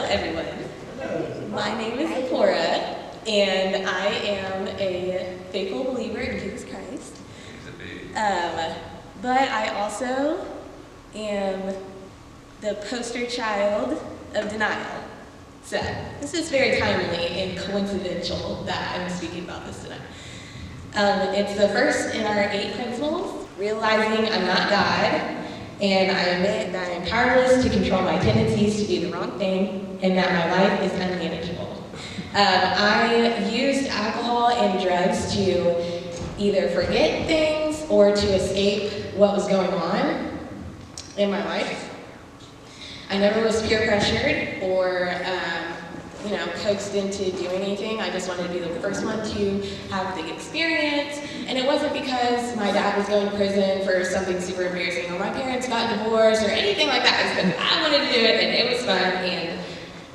everyone. My name is Zipporah, and I am a faithful believer in Jesus Christ. But I also am the poster child of denial. So this is very timely and coincidental that I'm speaking about this tonight. It's the first in our 8 principles, realizing I'm not God, and I admit that I am powerless to control my tendencies to do the wrong thing, and that my life is unmanageable. I used alcohol and drugs to either forget things or to escape what was going on in my life. I never was peer pressured or coaxed into doing anything. I just wanted to be the first one to have the experience. And it wasn't because my dad was going to prison for something super embarrassing or my parents got divorced or anything like that. It's because I wanted to do it and it was fun and,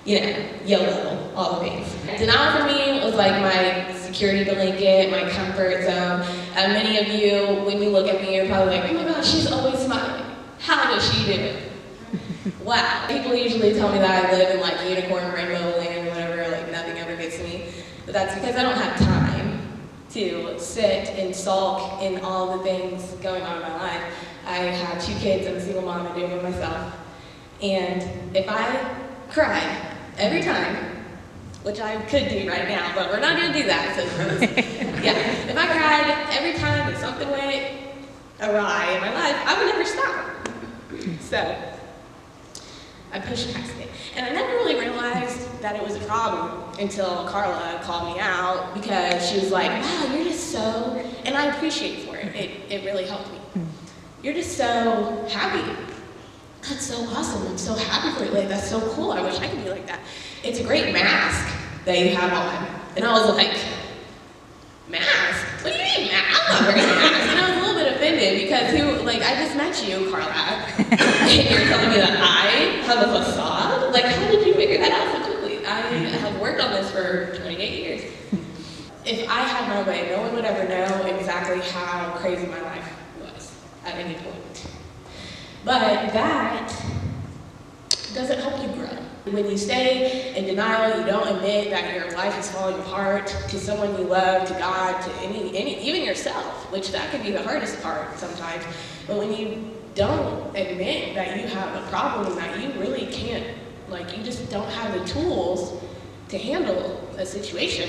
YOLO, all the things. Denial for me was like my security blanket, my comfort zone. Many of you, when you look at me, you're probably like, oh my gosh, she's always smiling. How does she do it? Wow. People usually tell me that I live in like unicorn rainbow land or whatever, like nothing ever gets to me. But that's because I don't have time to sit and sulk in all the things going on in my life. I have 2 kids, I'm a single mom, I do it myself. And if I cried every time, which I could do right now, but we're not gonna do that. So if I cried every time that something went awry in my life, I would never stop. So I pushed past it. And I never really realized that it was a problem until Carla called me out because she was like, wow, you're just so, and I appreciate it for it. It really helped me. You're just so happy. That's so awesome. I'm so happy for you. Like, that's so cool. I wish I could be like that. It's a great mask that you have on. And I was like, mask? What do you mean mask? I'm not wearing a mask. And I was a little bit offended because I just met you, Carla. And you're telling me that I have a facade? Like, how did you figure that out so quickly? I have worked on this for 28 years. If I had my way, no one would ever know exactly how crazy my life was at any point. But that doesn't help you grow. When you stay in denial, you don't admit that your life is falling apart to someone you love, to God, to even yourself, which that can be the hardest part sometimes. But when you don't admit that you have a problem and that you really can't, you just don't have the tools to handle a situation,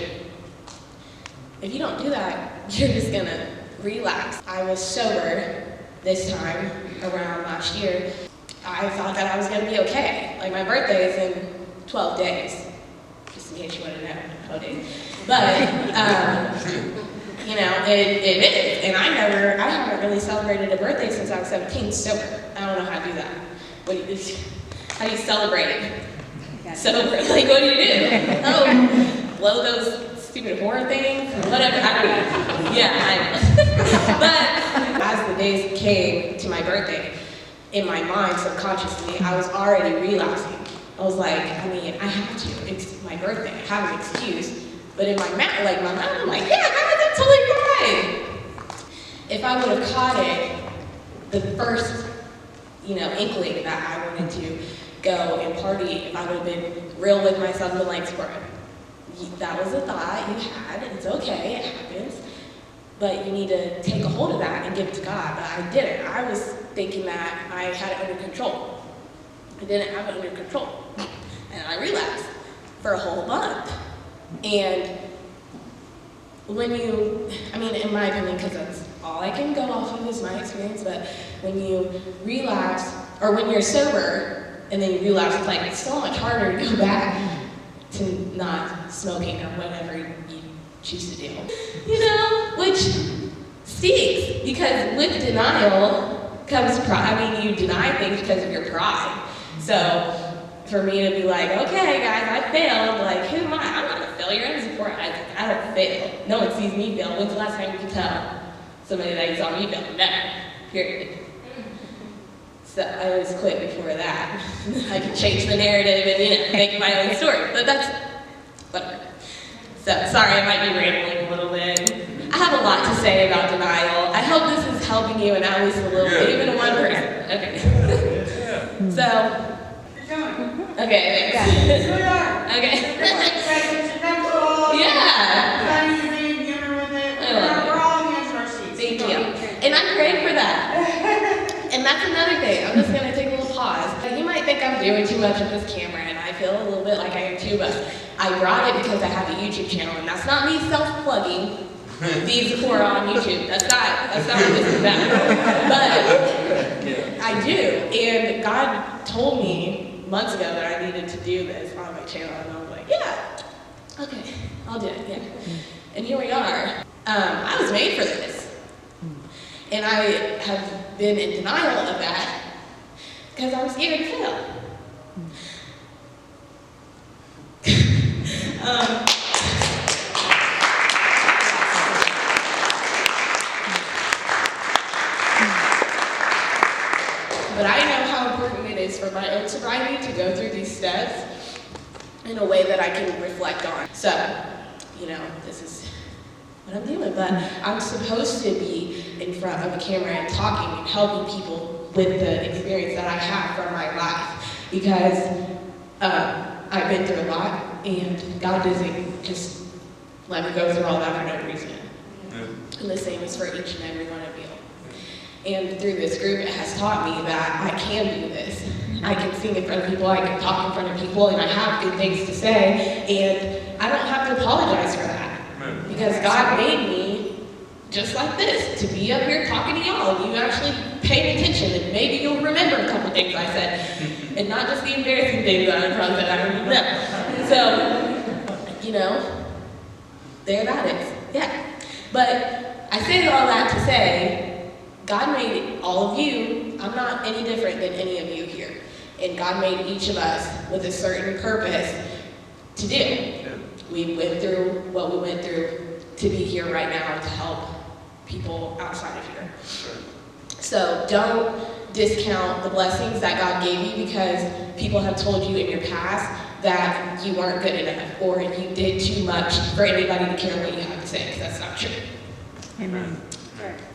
if you don't do that, you're just gonna relapse. I was sober this time around last year. I thought that I was gonna be okay. Like, my birthday is in 12 days, just in case you wanna know how days. But, it is. And I haven't really celebrated a birthday since I was 17 sober. I don't know how to do that. How do you celebrate it? Sober, what do you do? Oh, blow those stupid horror things, whatever, I don't know. Yeah, I know. But as the days came to my birthday, in my mind, subconsciously, I was already relapsing. I was like, I have to. It's my birthday. I have an excuse. But in my mind, I'm like, yeah, guys, I'm totally fine. If I would have caught it, the first, inkling that I wanted to go and party, if I would have been real with myself and been like, that was a thought you had. It's okay. It happens. But you need to take a hold of that and give it to God. But I didn't. I was thinking that I had it under control. I didn't have it under control. And I relapsed for a whole month. And when in my opinion, because that's all I can go off of is my experience, but when you relapse, or when you're sober and then you relapse, it's so much harder to go back to not smoking or whatever you choose to do. Which stinks, because with denial comes pride. You deny things because of your pride. So for me to be like, okay guys, I failed, who am I? I'm not a failure, I'm just poor. I don't fail. No one sees me fail. When's the last time you could tell somebody that you saw me fail? Never, period. So I always quit before that. I could change the narrative and make my own story, but that's whatever. So sorry, I might be rambling a little bit. I have a lot to say about denial. I hope this is helping you, and at least a little bit, even one person. Okay. So, Okay, thanks. Okay. Yeah. Thank you. And I'm praying for that. And that's another thing. I'm just going to take a little pause. You might think I'm doing too much with this camera, and I feel a little bit like I am too, but I brought it because I have a YouTube channel, and that's not me self-plugging these who are on YouTube. That's not what this is about. But I do. And God told me months ago that I needed to do this on my channel, and I was like, yeah, okay, I'll do it, yeah. And here we are. I was made for this. And I have been in denial of that because I'm scared to fail. But I know how important it is for my own sobriety to go through these steps in a way that I can reflect on. So, this is what I'm doing, but I'm supposed to be in front of a camera and talking and helping people with the experience that I have from my life, because I've been through a lot, and God doesn't just let me go through all that for no reason. And the same is for each and every one of you. And through this group, it has taught me that I can do this. I can sing in front of people, I can talk in front of people, and I have good things to say, and I don't have to apologize for that. Because God made me just like this, to be up here talking to y'all, and you actually paid attention, and maybe you'll remember a couple things I said, and not just the embarrassing things that I probably said I don't know. So, there that is, yeah. But I say all that to say, God made all of you. I'm not any different than any of you here. And God made each of us with a certain purpose to do. We went through what we went through to be here right now to help people outside of here. So don't discount the blessings that God gave you because people have told you in your past that you weren't good enough or you did too much for anybody to care what you have to say, because that's not true. Amen.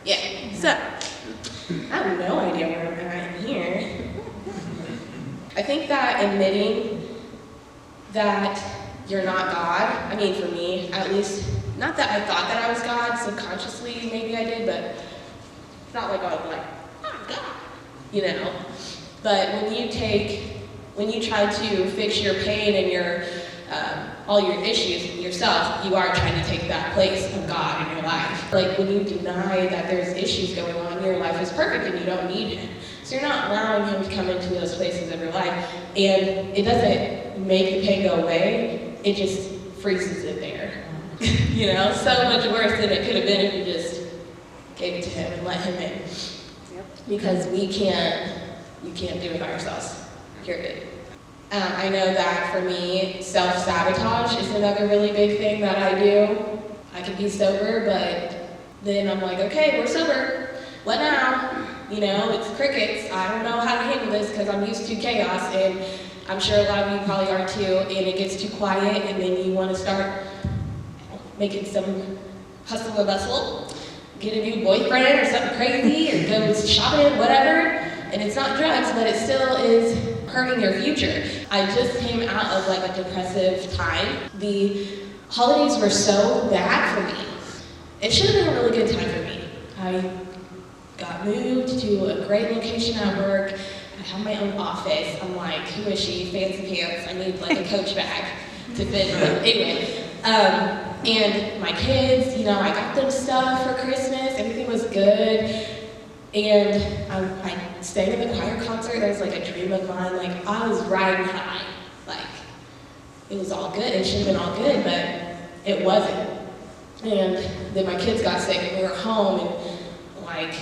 Yeah, so I have no idea where I'm at here. I think that admitting that you're not God, I mean for me, at least, not that I thought that I was God, subconsciously maybe I did, but it's not like I was like, I'm God, But when you try to fix your pain and your all your issues yourself, you are trying to take that place of God in your life. Like when you deny that there's issues going on, your life is perfect and you don't need Him. So you're not allowing Him to come into those places of your life. And it doesn't make the pain go away, it just freezes it there. So much worse than it could have been if you just gave it to Him and let Him in. Because we can't do it by ourselves, period. I know that for me, self-sabotage is another really big thing that I do. I can be sober, but then I'm like, okay, we're sober. What now? It's crickets. I don't know how to handle this because I'm used to chaos, and I'm sure a lot of you probably are too, and it gets too quiet, and then you want to start making some hustle and bustle, get a new boyfriend or something crazy, or go shopping, whatever. And it's not drugs, but it still is hurting your future. I just came out of like a depressive time. The holidays were so bad for me. It should have been a really good time for me. I got moved to a great location at work. I have my own office. I'm like, who is she? Fancy pants. I need like a Coach bag to fit. Anyway, and my kids, I got them stuff for Christmas. Everything was good. And I stayed in the choir concert. That was like a dream of mine. Like, I was riding high. Like, it was all good. It should have been all good, but it wasn't. And then my kids got sick, and we were home, and like,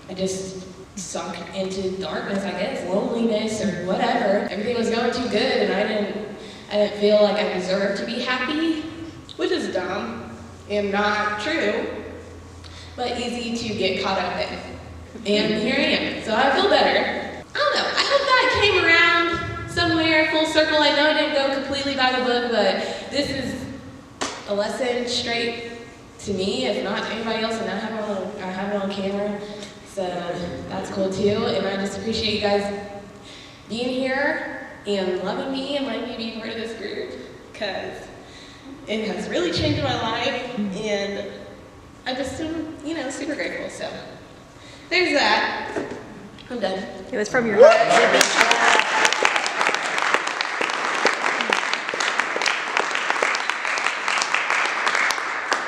I just sunk into darkness, I guess, loneliness or whatever. Everything was going too good, and I didn't feel like I deserved to be happy, which is dumb and not true, but easy to get caught up in. And here I am, so I feel better. I don't know, I hope that came around somewhere, full circle. I know I didn't go completely by the book, but this is a lesson straight to me, if not to anybody else, and I have it on camera, so that's cool too. And I just appreciate you guys being here and loving me and letting me be part of this group, because it has really changed my life, and I just am, super grateful. So there's that. I'm done. It was from your heart.